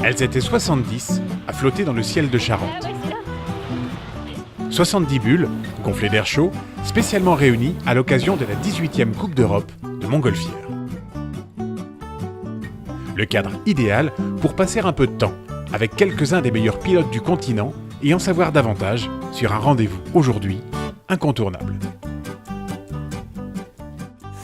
Elles étaient 70 à flotter dans le ciel de Charente. 70 bulles, gonflées d'air chaud, spécialement réunies à l'occasion de la 18e Coupe d'Europe de Montgolfière. Le cadre idéal pour passer un peu de temps avec quelques-uns des meilleurs pilotes du continent et en savoir davantage sur un rendez-vous aujourd'hui incontournable.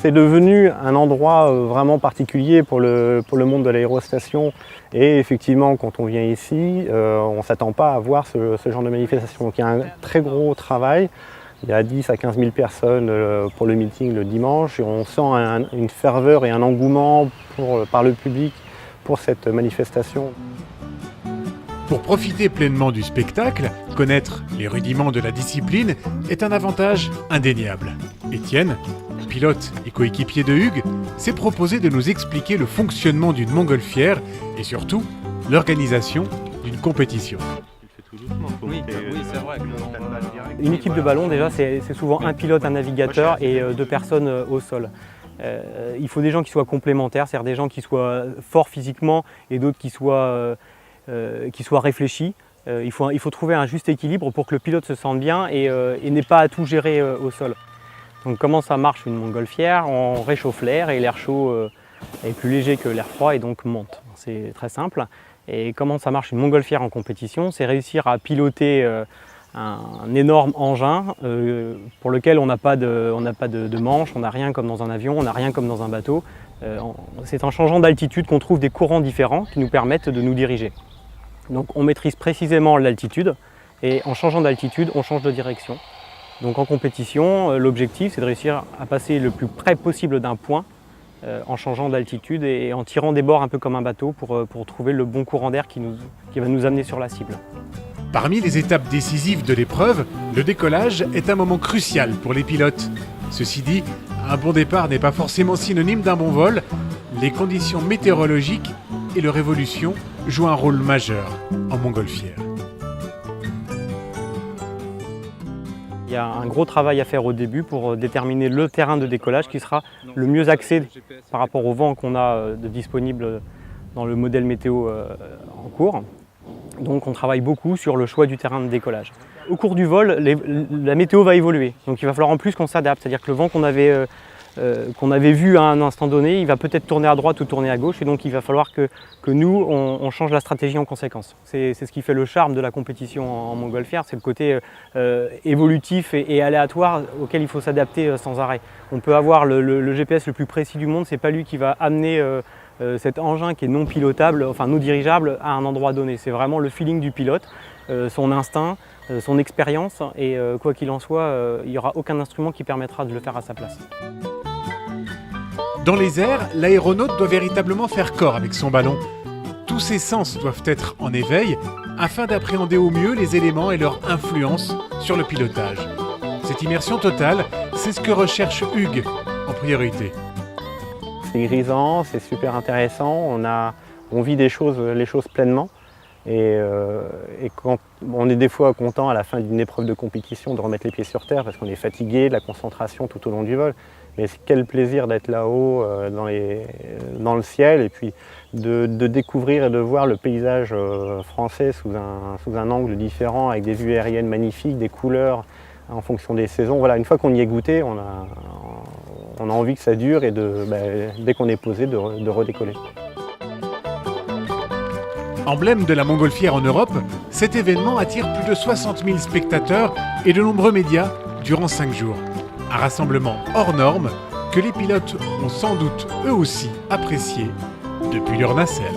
C'est devenu un endroit vraiment particulier pour le monde de l'aérostation et effectivement quand on vient ici, on ne s'attend pas à voir ce genre de manifestation. Donc il y a un très gros travail, il y a 10 à 15 000 personnes pour le meeting le dimanche et on sent une ferveur et un engouement par le public pour cette manifestation. Pour profiter pleinement du spectacle, connaître les rudiments de la discipline est un avantage indéniable. Étienne, pilote et coéquipier de Hugues, s'est proposé de nous expliquer le fonctionnement d'une montgolfière et surtout l'organisation d'une compétition. Oui, c'est vrai. Une équipe de ballon, déjà, c'est souvent un pilote, un navigateur et 2 personnes au sol. Il faut des gens qui soient complémentaires, c'est-à-dire des gens qui soient forts physiquement et d'autres qui soient réfléchis. Il faut trouver un juste équilibre pour que le pilote se sente bien et n'ait pas à tout gérer au sol. Donc comment ça marche une montgolfière? On réchauffe l'air et l'air chaud est plus léger que l'air froid et donc monte. C'est très simple. Et comment ça marche une montgolfière en compétition? C'est réussir à piloter un énorme engin pour lequel on n'a pas de manche, on n'a rien comme dans un avion, on n'a rien comme dans un bateau. C'est en changeant d'altitude qu'on trouve des courants différents qui nous permettent de nous diriger. Donc on maîtrise précisément l'altitude et en changeant d'altitude, on change de direction. Donc en compétition, l'objectif c'est de réussir à passer le plus près possible d'un point en changeant d'altitude et en tirant des bords un peu comme un bateau pour trouver le bon courant d'air qui va nous amener sur la cible. Parmi les étapes décisives de l'épreuve, le décollage est un moment crucial pour les pilotes. Ceci dit, un bon départ n'est pas forcément synonyme d'un bon vol. Les conditions météorologiques et leur évolution jouent un rôle majeur en montgolfière. Il y a un gros travail à faire au début pour déterminer le terrain de décollage qui sera le mieux axé par rapport au vent qu'on a de disponible dans le modèle météo en cours. Donc on travaille beaucoup sur le choix du terrain de décollage. Au cours du vol, la météo va évoluer. Donc il va falloir en plus qu'on s'adapte. C'est-à-dire que le vent qu'on avait vu à un instant donné, il va peut-être tourner à droite ou tourner à gauche. Et donc il va falloir que nous, on change la stratégie en conséquence. C'est ce qui fait le charme de la compétition en montgolfière. C'est le côté évolutif et aléatoire auquel il faut s'adapter sans arrêt. On peut avoir le GPS le plus précis du monde, c'est pas lui qui va amener cet engin qui est non pilotable, enfin non dirigeable à un endroit donné. C'est vraiment le feeling du pilote, son instinct, son expérience et quoi qu'il en soit, il n'y aura aucun instrument qui permettra de le faire à sa place. Dans les airs, l'aéronaute doit véritablement faire corps avec son ballon. Tous ses sens doivent être en éveil afin d'appréhender au mieux les éléments et leur influence sur le pilotage. Cette immersion totale, c'est ce que recherche Hugues en priorité. C'est grisant, c'est super intéressant, on vit les choses pleinement et quand on est des fois content à la fin d'une épreuve de compétition de remettre les pieds sur terre parce qu'on est fatigué, de la concentration tout au long du vol. Mais quel plaisir d'être là-haut dans le ciel et puis de découvrir et de voir le paysage français sous un angle différent avec des vues aériennes magnifiques, des couleurs en fonction des saisons. Voilà, une fois qu'on y est goûté, on a envie que ça dure et dès qu'on est posé, de redécoller. Emblème de la montgolfière en Europe, cet événement attire plus de 60 000 spectateurs et de nombreux médias durant 5 jours. Un rassemblement hors norme que les pilotes ont sans doute eux aussi apprécié depuis leur nacelle.